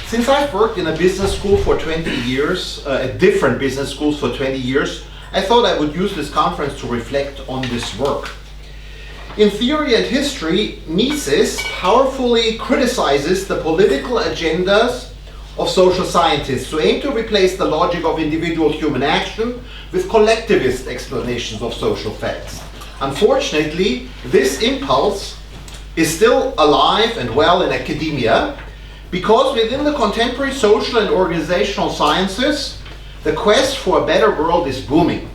since I've worked in a business school for 20 years, at different business schools for 20 years, I thought I would use this conference to reflect on this work. In Theory and History, Mises powerfully criticizes the political agendas of social scientists who aim to replace the logic of individual human action with collectivist explanations of social facts. Unfortunately, this impulse is still alive and well in academia, because within the contemporary social and organizational sciences, the quest for a better world is booming.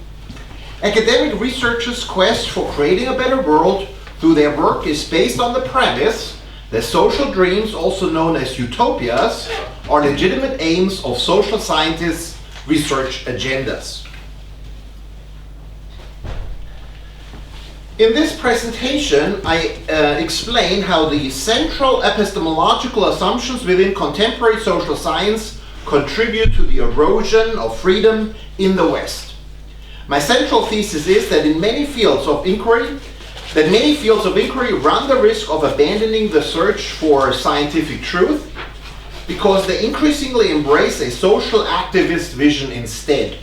Academic researchers' quest for creating a better world through their work is based on the premise that social dreams, also known as utopias, are legitimate aims of social scientists' research agendas. In this presentation, I explain how the central epistemological assumptions within contemporary social science contribute to the erosion of freedom in the West. My central thesis is that many fields of inquiry run the risk of abandoning the search for scientific truth because they increasingly embrace a social activist vision instead.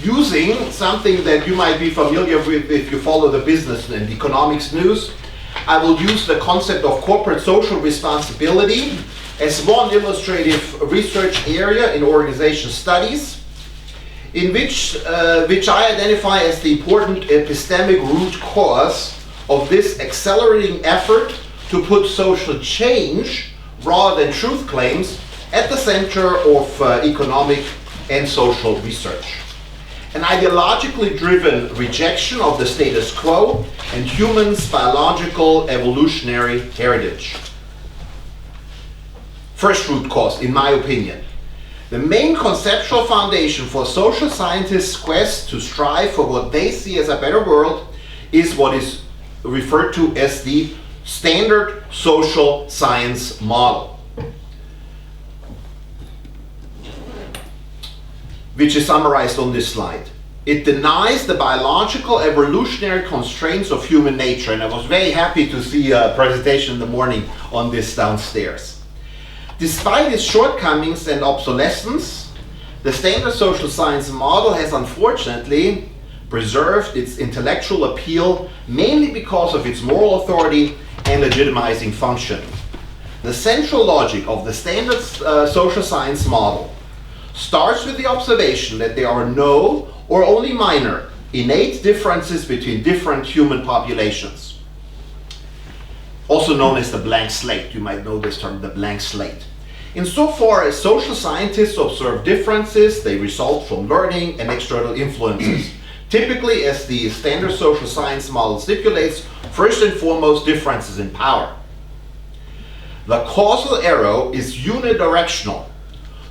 Using something that you might be familiar with if you follow the business and economics news, I will use the concept of corporate social responsibility as one illustrative research area in organization studies, in which I identify as the important epistemic root cause of this accelerating effort to put social change rather than truth claims at the center of economic and social research. An ideologically driven rejection of the status quo and humans' biological evolutionary heritage. First root cause, in my opinion. The main conceptual foundation for social scientists' quest to strive for what they see as a better world is what is referred to as the standard social science model, which is summarized on this slide. It denies the biological evolutionary constraints of human nature, and I was very happy to see a presentation in the morning on this downstairs. Despite its shortcomings and obsolescence, the standard social science model has unfortunately preserved its intellectual appeal mainly because of its moral authority and legitimizing function. The central logic of the standard social science model starts with the observation that there are no or only minor innate differences between different human populations. Also known as the blank slate. You might know this term, the blank slate. Insofar as social scientists observe differences, they result from learning and external influences. Typically, as the standard social science model stipulates, first and foremost differences in power. The causal arrow is unidirectional.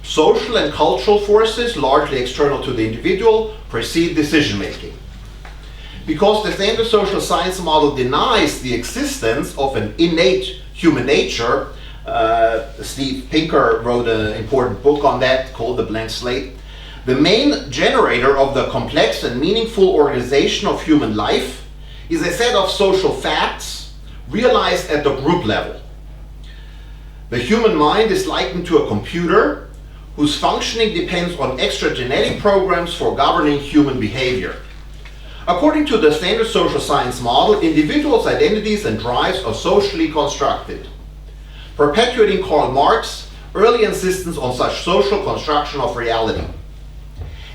Social and cultural forces, largely external to the individual, precede decision making. Because the standard social science model denies the existence of an innate human nature, Steve Pinker wrote an important book on that called The Blank Slate. The main generator of the complex and meaningful organization of human life is a set of social facts realized at the group level. The human mind is likened to a computer whose functioning depends on extra genetic programs for governing human behavior. According to the standard social science model, individuals' identities and drives are socially constructed, perpetuating Karl Marx's early insistence on such social construction of reality.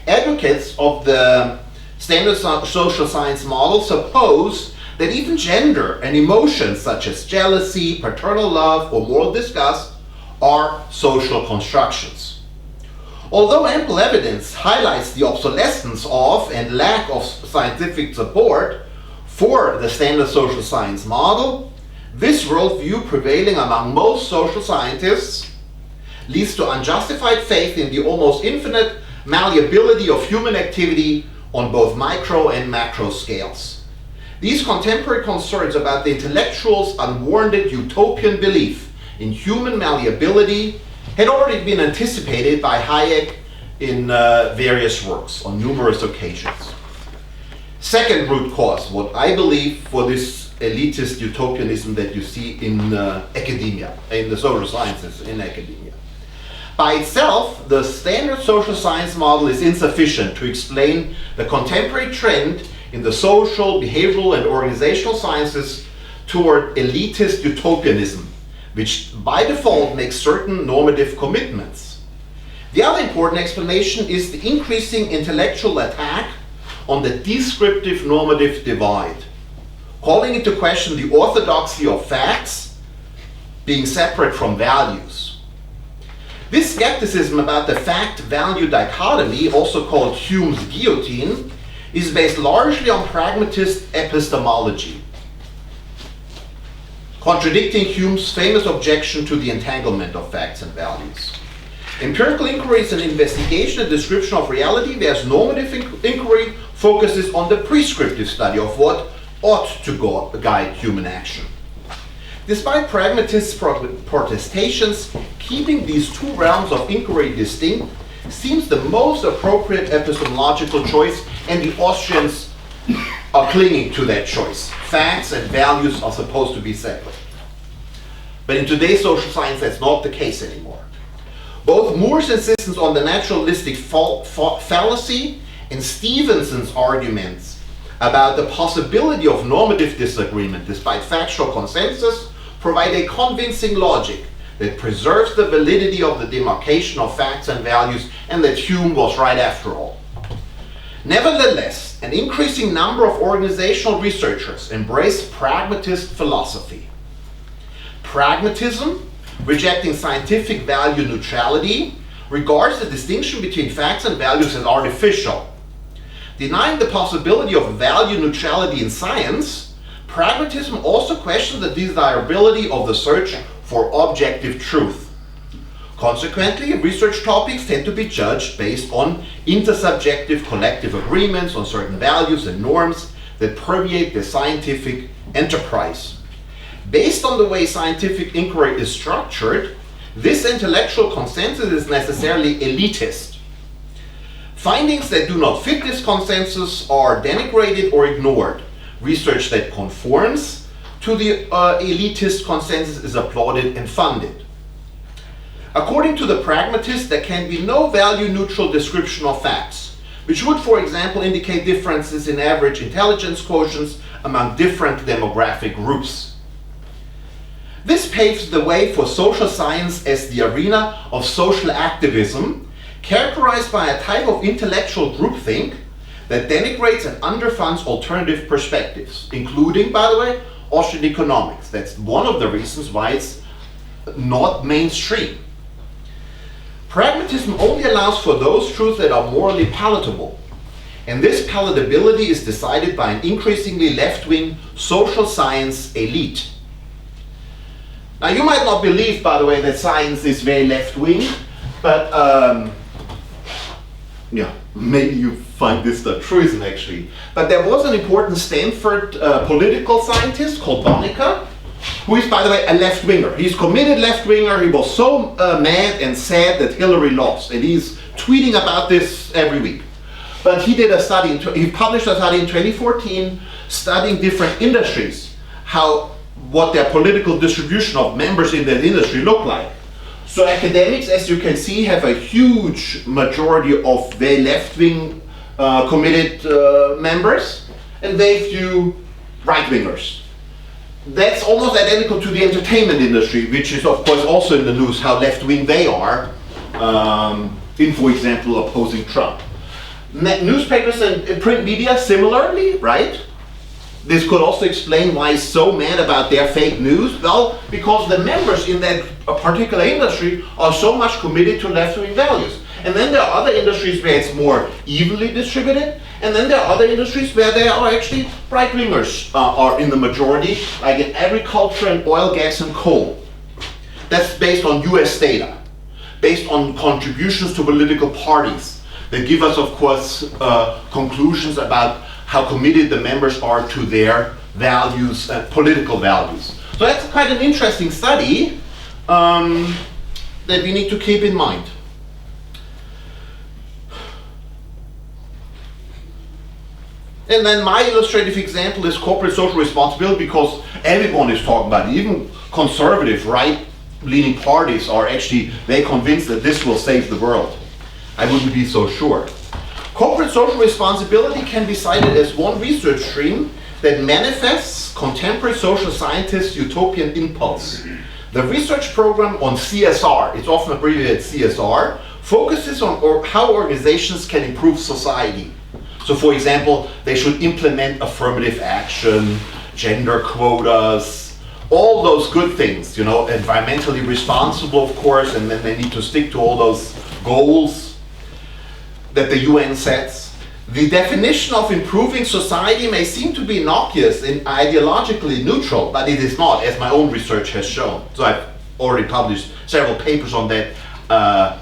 Advocates of the standard social science model suppose that even gender and emotions such as jealousy, paternal love, or moral disgust are social constructions. Although ample evidence highlights the obsolescence of and lack of scientific support for the standard social science model, this worldview prevailing among most social scientists leads to unjustified faith in the almost infinite malleability of human activity on both micro and macro scales. These contemporary concerns about the intellectual's unwarranted utopian belief in human malleability had already been anticipated by Hayek in various works on numerous occasions. Second root cause, what I believe for this elitist utopianism that you see in academia, in the social sciences in academia. By itself, the standard social science model is insufficient to explain the contemporary trend in the social, behavioral, and organizational sciences toward elitist utopianism, which by default makes certain normative commitments. The other important explanation is the increasing intellectual attack on the descriptive normative divide, calling into question the orthodoxy of facts being separate from values. This skepticism about the fact-value dichotomy, also called Hume's guillotine, is based largely on pragmatist epistemology, contradicting Hume's famous objection to the entanglement of facts and values. Empirical inquiry is an investigation and description of reality, whereas normative inquiry focuses on the prescriptive study of what ought to guide human action. Despite pragmatist protestations, keeping these two realms of inquiry distinct seems the most appropriate epistemological choice, and the Austrians are clinging to that choice. Facts and values are supposed to be separate. But in today's social science, that's not the case anymore. Both Moore's insistence on the naturalistic fallacy and Stevenson's arguments about the possibility of normative disagreement despite factual consensus provide a convincing logic that preserves the validity of the demarcation of facts and values, and that Hume was right after all. Nevertheless, an increasing number of organizational researchers embrace pragmatist philosophy. Pragmatism, rejecting scientific value neutrality, regards the distinction between facts and values as artificial. Denying the possibility of value neutrality in science, pragmatism also questions the desirability of the search for objective truth. Consequently, research topics tend to be judged based on intersubjective collective agreements on certain values and norms that permeate the scientific enterprise. Based on the way scientific inquiry is structured, this intellectual consensus is necessarily elitist. Findings that do not fit this consensus are denigrated or ignored. Research that conforms to the elitist consensus is applauded and funded. According to the pragmatist, there can be no value-neutral description of facts, which would, for example, indicate differences in average intelligence quotients among different demographic groups. This paves the way for social science as the arena of social activism, characterized by a type of intellectual groupthink that denigrates and underfunds alternative perspectives, including, by the way, Austrian economics. That's one of the reasons why it's not mainstream. Pragmatism only allows for those truths that are morally palatable, and this palatability is decided by an increasingly left-wing social science elite. Now, you might not believe, by the way, that science is very left-wing, but yeah, maybe you find this the truism actually. But there was an important Stanford political scientist called Bonica, who is, by the way, a left-winger. He's committed left-winger. He was so mad and sad that Hillary lost, and he's tweeting about this every week. But he did a study, he published a study in 2014 studying different industries, what their political distribution of members in that industry look like. So academics, as you can see, have a huge majority of very left-wing committed members, and very few right-wingers. That's almost identical to the entertainment industry, which is of course also in the news how left-wing they are, in, for example, opposing Trump. Newspapers and print media similarly, right? This could also explain why he's so mad about their fake news. Well, because the members in that particular industry are so much committed to left-wing values. And then there are other industries where it's more evenly distributed, and then there are other industries where there are actually right-wingers are in the majority, like in agriculture and oil, gas, and coal. That's based on US data, based on contributions to political parties. They give us, of course, conclusions about how committed the members are to their values, political values. So that's quite an interesting study that we need to keep in mind. And then my illustrative example is corporate social responsibility, because everyone is talking about it. Even conservative, right-leaning parties are actually, they're convinced that this will save the world. I wouldn't be so sure. Corporate social responsibility can be cited as one research stream that manifests contemporary social scientists' utopian impulse. The research program on CSR, it's often abbreviated CSR, focuses on how organizations can improve society. So for example, they should implement affirmative action, gender quotas, all those good things, you know, environmentally responsible, of course, and then they need to stick to all those goals that the UN sets. The definition of improving society may seem to be innocuous and ideologically neutral, but it is not, as my own research has shown. So I've already published several papers on that,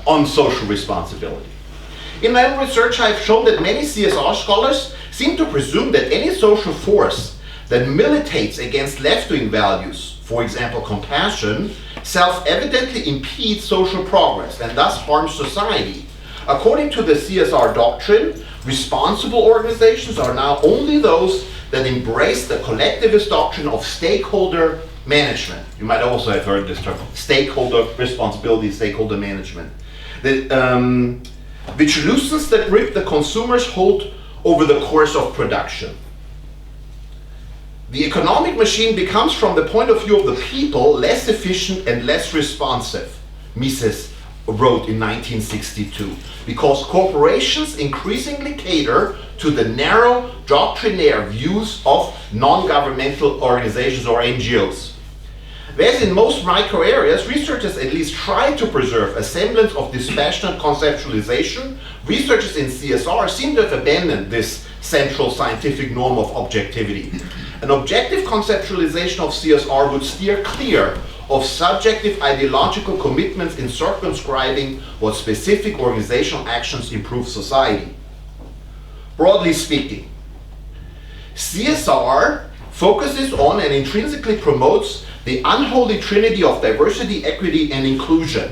on social responsibility. In my own research, I've shown that many CSR scholars seem to presume that any social force that militates against left-wing values, for example compassion, self-evidently impedes social progress and thus harms society. According to the CSR doctrine, responsible organizations are now only those that embrace the collectivist doctrine of stakeholder management. You might also have heard this term, stakeholder responsibility, stakeholder management. Which loosens the grip the consumers hold over the course of production. The economic machine becomes, from the point of view of the people, less efficient and less responsive, Mises wrote in 1962, because corporations increasingly cater to the narrow doctrinaire views of non-governmental organizations or NGOs. Whereas in most micro areas, researchers at least try to preserve a semblance of dispassionate conceptualization, researchers in CSR seem to have abandoned this central scientific norm of objectivity. An objective conceptualization of CSR would steer clear of subjective ideological commitments in circumscribing what specific organizational actions improve society. Broadly speaking, CSR focuses on and intrinsically promotes the unholy trinity of diversity, equity, and inclusion.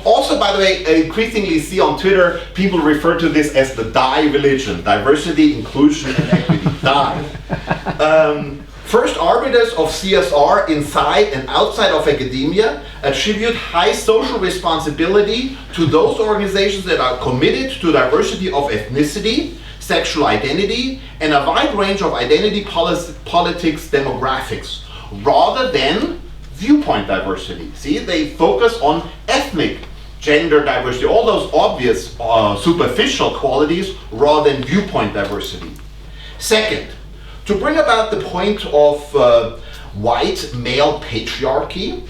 Also, by the way, I increasingly see on Twitter people refer to this as the DIE religion, diversity, inclusion, and equity. DIE. First arbiters of CSR inside and outside of academia attribute high social responsibility to those organizations that are committed to diversity of ethnicity, sexual identity, and a wide range of identity politics demographics, rather than viewpoint diversity. See, they focus on ethnic, gender diversity, all those obvious superficial qualities, rather than viewpoint diversity. Second, to bring about the point of white male patriarchy,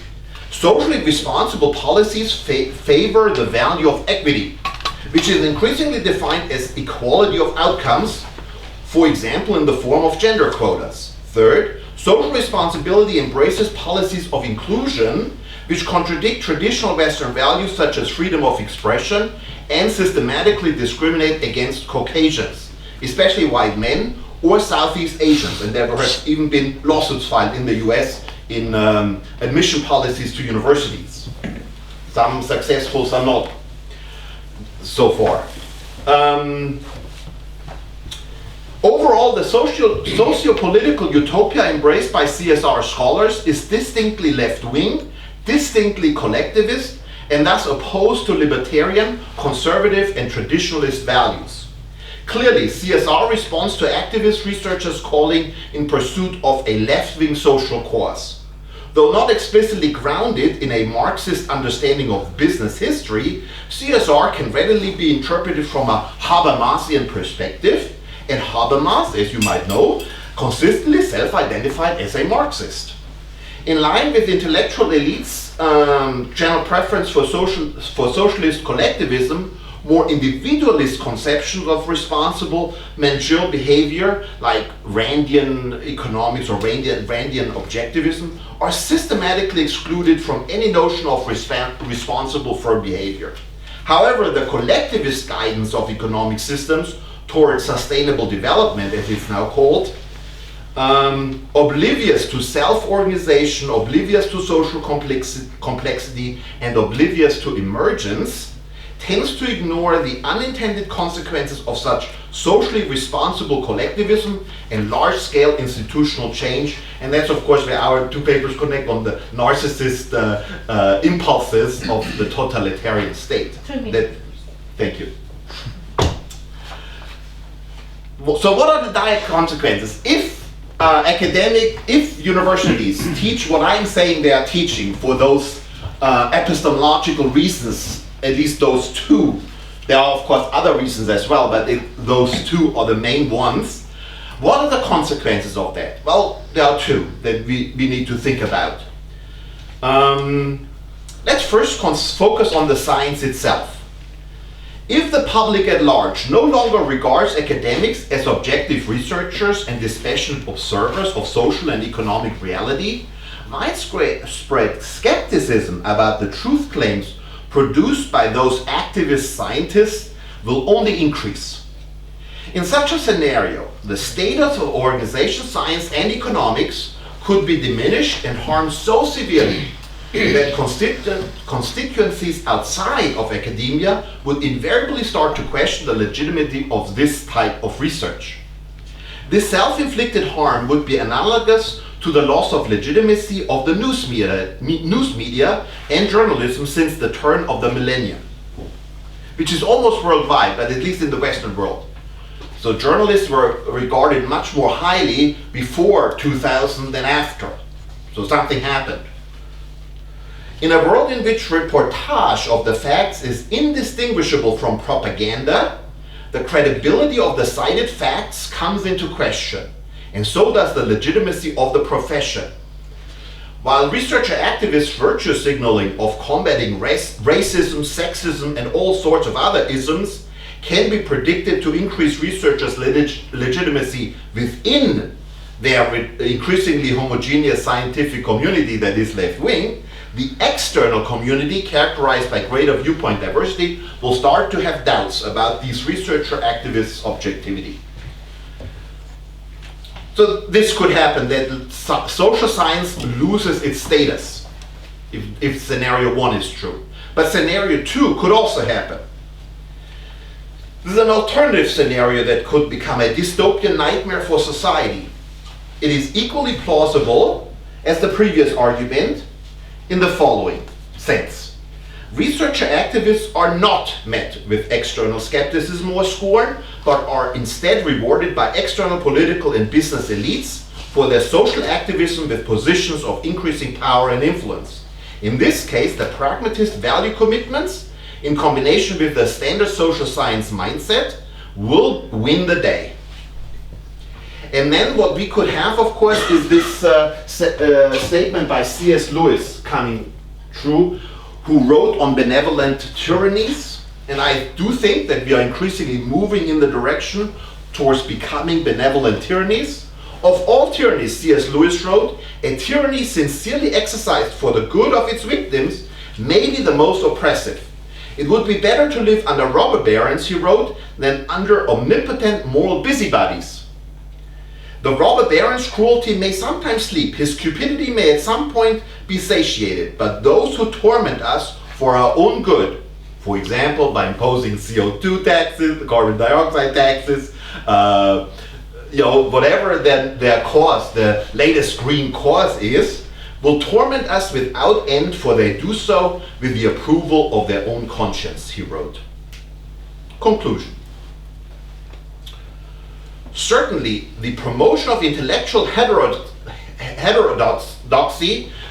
socially responsible policies favor the value of equity, which is increasingly defined as equality of outcomes, for example in the form of gender quotas. Third, social responsibility embraces policies of inclusion which contradict traditional Western values such as freedom of expression and systematically discriminate against Caucasians, especially white men or Southeast Asians, and there have even been lawsuits filed in the US in admission policies to universities. Some successful, some not so far. Overall, the socio-political utopia embraced by CSR scholars is distinctly left-wing, distinctly collectivist, and thus opposed to libertarian, conservative, and traditionalist values. Clearly, CSR responds to activist researchers calling in pursuit of a left-wing social cause. Though not explicitly grounded in a Marxist understanding of business history, CSR can readily be interpreted from a Habermasian perspective, and Habermas, as you might know, consistently self-identified as a Marxist. In line with intellectual elites' general preference for socialist collectivism, more individualist conceptions of responsible managerial behavior, like Randian economics or Randian objectivism, are systematically excluded from any notion of responsible firm behavior. However, the collectivist guidance of economic systems towards sustainable development, as it's now called, oblivious to self-organization, oblivious to social complexity, and oblivious to emergence, tends to ignore the unintended consequences of such socially responsible collectivism and large-scale institutional change. And that's, of course, where our two papers connect on the narcissist impulses of the totalitarian state. Thank you. So what are the direct consequences? If if universities teach what I'm saying they are teaching for those epistemological reasons, at least those two, there are of course other reasons as well, but those two are the main ones. What are the consequences of that? Well, there are two that we need to think about. Let's first focus on the science itself. If the public at large no longer regards academics as objective researchers and dispassionate observers of social and economic reality, widespread skepticism about the truth claims produced by those activist scientists will only increase. In such a scenario, the status of organization science and economics could be diminished and harmed so severely that constituencies outside of academia would invariably start to question the legitimacy of this type of research. This self-inflicted harm would be analogous to the loss of legitimacy of the news media and journalism since the turn of the millennium, which is almost worldwide, but at least in the Western world. So journalists were regarded much more highly before 2000 than after. So something happened. In a world in which reportage of the facts is indistinguishable from propaganda, the credibility of the cited facts comes into question, and so does the legitimacy of the profession. While researcher activists' virtue signaling of combating racism, sexism, and all sorts of other isms can be predicted to increase researchers' legitimacy within their increasingly homogeneous scientific community that is left-wing, the external community, characterized by greater viewpoint diversity, will start to have doubts about these researcher activists' objectivity. So this could happen, that social science loses its status, if scenario 1 is true. But scenario 2 could also happen. This is an alternative scenario that could become a dystopian nightmare for society. It is equally plausible as the previous argument in the following sense. Researcher activists are not met with external skepticism or scorn, but are instead rewarded by external political and business elites for their social activism with positions of increasing power and influence. In this case, the pragmatist value commitments, in combination with the standard social science mindset, will win the day. And then what we could have, of course, is this statement by C.S. Lewis coming true, who wrote on benevolent tyrannies. And I do think that we are increasingly moving in the direction towards becoming benevolent tyrannies. Of all tyrannies, C.S. Lewis wrote, a tyranny sincerely exercised for the good of its victims may be the most oppressive. It would be better to live under robber barons, he wrote, than under omnipotent moral busybodies. The robber baron's cruelty may sometimes sleep, his cupidity may at some point be satiated, but those who torment us for our own good, for example, by imposing CO2 taxes, carbon dioxide taxes, whatever their cause, the latest green cause is, will torment us without end, for they do so with the approval of their own conscience, he wrote. Conclusion. Certainly, the promotion of intellectual heterodoxy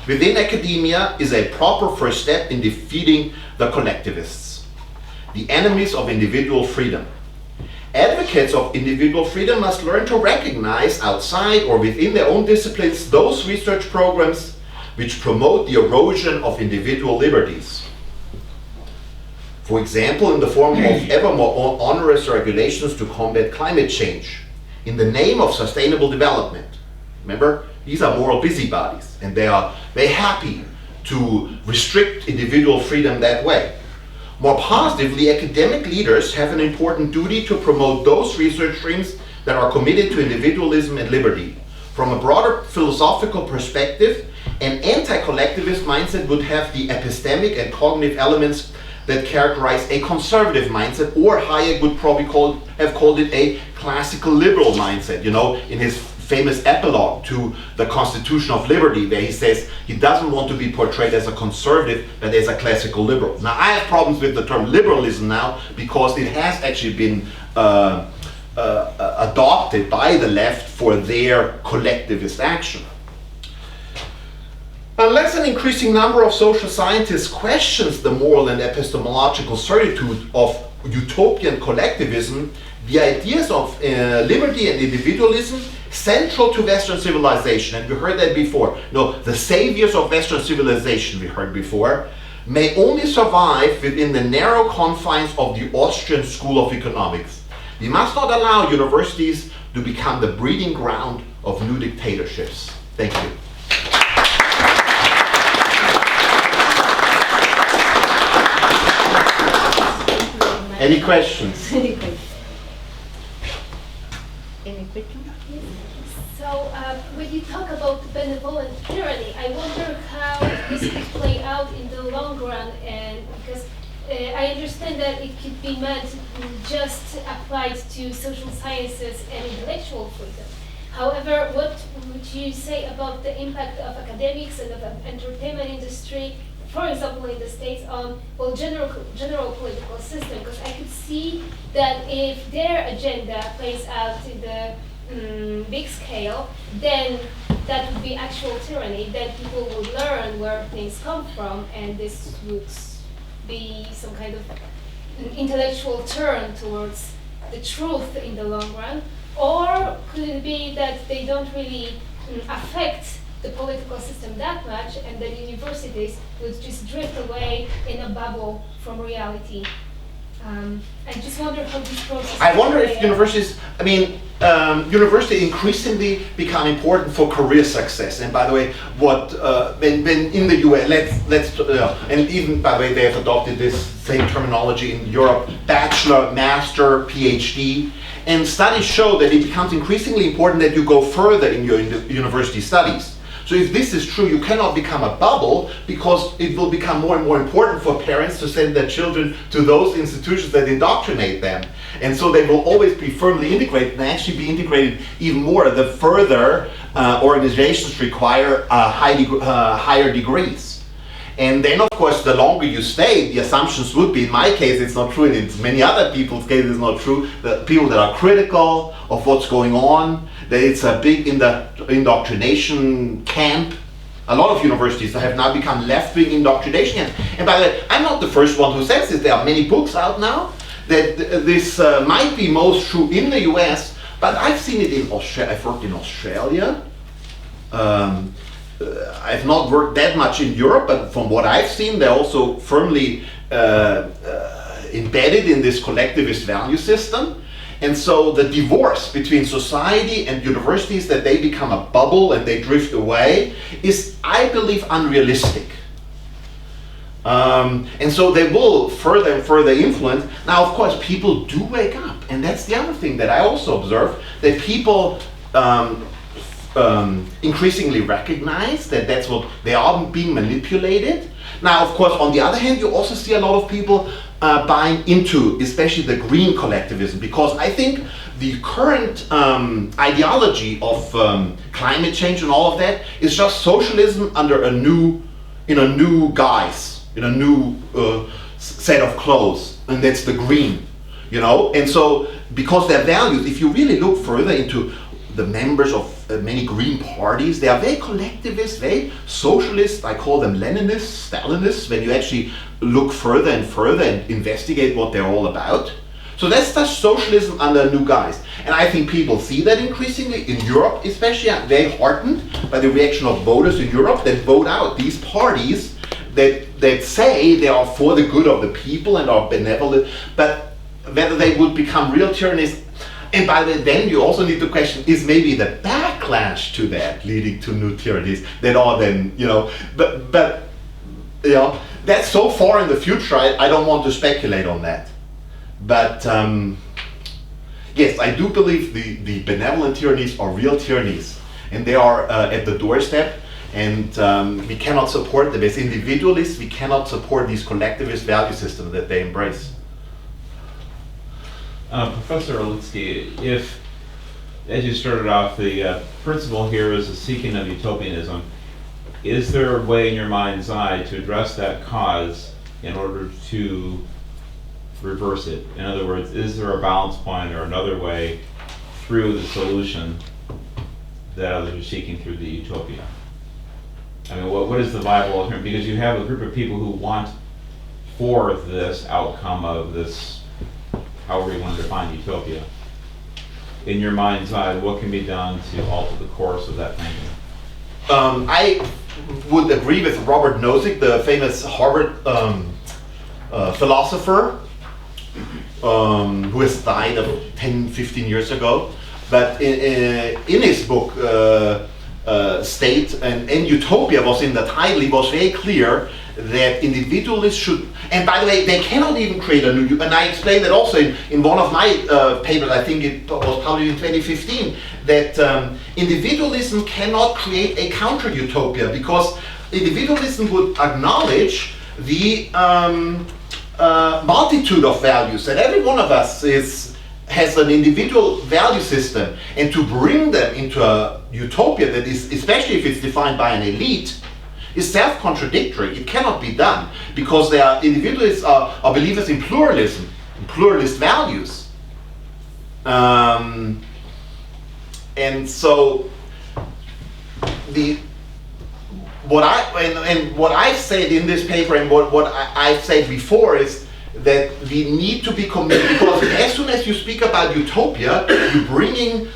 within academia is a proper first step in defeating the collectivists, the enemies of individual freedom. Advocates of individual freedom must learn to recognize outside or within their own disciplines those research programs which promote the erosion of individual liberties. For example, in the form of ever more onerous regulations to combat climate change, in the name of sustainable development. Remember, these are moral busybodies, and they are very happy to restrict individual freedom that way. More positively, academic leaders have an important duty to promote those research streams that are committed to individualism and liberty. From a broader philosophical perspective, an anti-collectivist mindset would have the epistemic and cognitive elements that characterize a conservative mindset, or Hayek would probably have called it a classical liberal mindset, you know, in his famous epilogue to the Constitution of Liberty, where he says he doesn't want to be portrayed as a conservative, but as a classical liberal. Now, I have problems with the term liberalism now, because it has actually been adopted by the left for their collectivist action. Unless an increasing number of social scientists questions the moral and epistemological certitude of utopian collectivism, the ideas of liberty and individualism central to Western civilization, and we heard that before, no, the saviors of Western civilization we heard before, may only survive within the narrow confines of the Austrian school of economics. We must not allow universities to become the breeding ground of new dictatorships. Thank you. Any questions? Any questions? So, when you talk about benevolent tyranny, I wonder how this could play out in the long run, and because I understand that it could be meant just applied to social sciences and intellectual freedom. However, what would you say about the impact of academics and of the entertainment industry, for example, in the States, on general political system? Because I could see that if their agenda plays out in the big scale, then that would be actual tyranny. Then people would learn where things come from, and this would be some kind of intellectual turn towards the truth in the long run. Or could it be that they don't really affect the political system that much, and then universities would just drift away in a bubble from reality? I just wonder how this process. I wonder if universities, university increasingly become important for career success. And by the way, what when in the US, and even by the way, they have adopted this same terminology in Europe: bachelor, master, PhD. And studies show that it becomes increasingly important that you go further in your university studies. So if this is true, you cannot become a bubble, because it will become more and more important for parents to send their children to those institutions that indoctrinate them. And so they will always be firmly integrated, and actually be integrated even more the further organizations require higher degrees. And then, of course, the longer you stay, the assumptions would be, in my case it's not true, and in many other people's cases it's not true, that people that are critical of what's going on, that it's a big indoctrination camp. A lot of universities have now become left-wing indoctrination camps. And by the way, I'm not the first one who says this. There are many books out now that this might be most true in the US, but I've seen it in Australia. I've worked in Australia. I've not worked that much in Europe, but from what I've seen, they're also firmly embedded in this collectivist value system. And so the divorce between society and universities, that they become a bubble and they drift away, is, I believe, unrealistic. And so they will further and further influence. Now, of course, people do wake up, and that's the other thing that I also observe, that people increasingly recognize that that's what they are being manipulated. Now, of course, on the other hand, you also see a lot of people buying into, especially the green collectivism, because I think the current ideology of climate change and all of that is just socialism under a new guise, in a new set of clothes, and that's the green, And so, because their values, if you really look further into the members of many green parties, they are very collectivist, very socialist. I call them Leninists, Stalinists, when you actually look further and further and investigate what they're all about. So that's just socialism under a new guise. And I think people see that increasingly in Europe, especially. I'm very heartened by the reaction of voters in Europe that vote out these parties that say they are for the good of the people and are benevolent, but whether they would become real tyrannies. And by the way, then you also need to question, is maybe the backlash to that leading to new tyrannies that are then, but that's so far in the future, I don't want to speculate on that. But yes, I do believe the benevolent tyrannies are real tyrannies, and they are at the doorstep. And we cannot support them. As individualists, we cannot support these collectivist value systems that they embrace. Professor Orlitzky, if, as you started off, the principle here is the seeking of utopianism, is there a way in your mind's eye to address that cause in order to reverse it? In other words, is there a balance point or another way through the solution that others are seeking through the utopia? I mean, what is the viable alternative? Because you have a group of people who want for this outcome of this, however you want to define utopia. In your mind's eye, what can be done to alter the course of that thinking? I would agree with Robert Nozick, the famous Harvard philosopher, who has died 10, 15 years ago. But in his book, State and Utopia was in the title, he was very clear that individualists should, and by the way, they cannot even create a new, and I explained that also in one of my papers, I think it was published in 2015, that individualism cannot create a counter-utopia, because individualism would acknowledge the multitude of values, that every one of us has an individual value system, and to bring them into a utopia that is, especially if it's defined by an elite, is self-contradictory. It cannot be done, because they are individualists are believers in pluralism, in pluralist values. And so what I've said in this paper and what I've said before is that we need to be committed, because as soon as you speak about utopia, you're bringing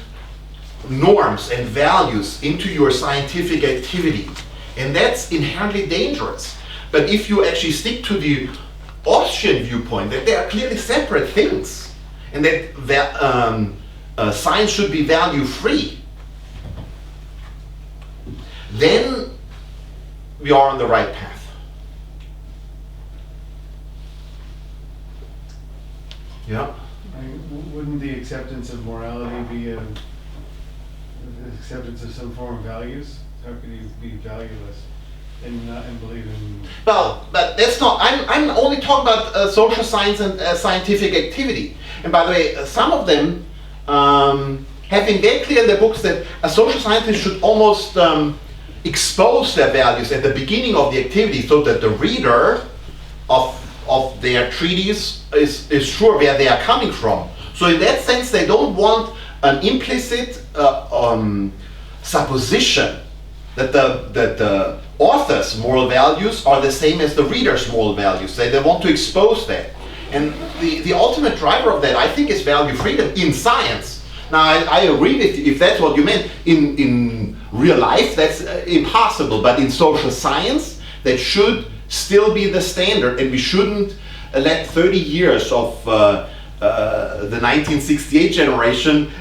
norms and values into your scientific activity, and that's inherently dangerous. But if you actually stick to the Austrian viewpoint, that they are clearly separate things, and that science should be value-free, then we are on the right path. Yeah. Wouldn't the acceptance of morality be the acceptance of some form of values? How could you be valueless and believe in? Well, but that's not. I'm only talking about social science and scientific activity. And by the way, some of them have been very clear in their books that a social scientist should almost expose their values at the beginning of the activity, so that the reader of their treatise is sure where they are coming from. So in that sense, they don't want an implicit supposition that the author's moral values are the same as the reader's moral values. They want to expose that. And the ultimate driver of that, I think, is value freedom in science. Now, I agree with you, if that's what you meant. In real life, that's impossible. But in social science, that should still be the standard, and we shouldn't let 30 years of the 1968 generation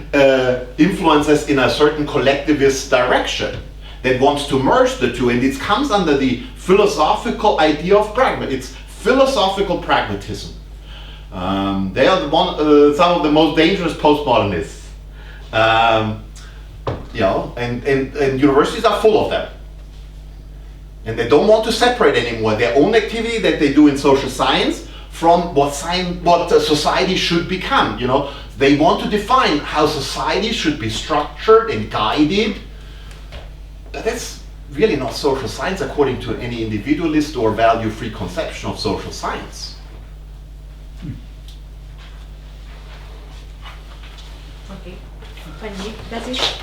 influence us in a certain collectivist direction that wants to merge the two, and it comes under the philosophical idea of pragmatism. It's philosophical pragmatism. They are some of the most dangerous postmodernists. And universities are full of them. And they don't want to separate anymore their own activity that they do in social science from what society should become. You know, they want to define how society should be structured and guided. But that's really not social science according to any individualist or value-free conception of social science. Okay, Pani, das ist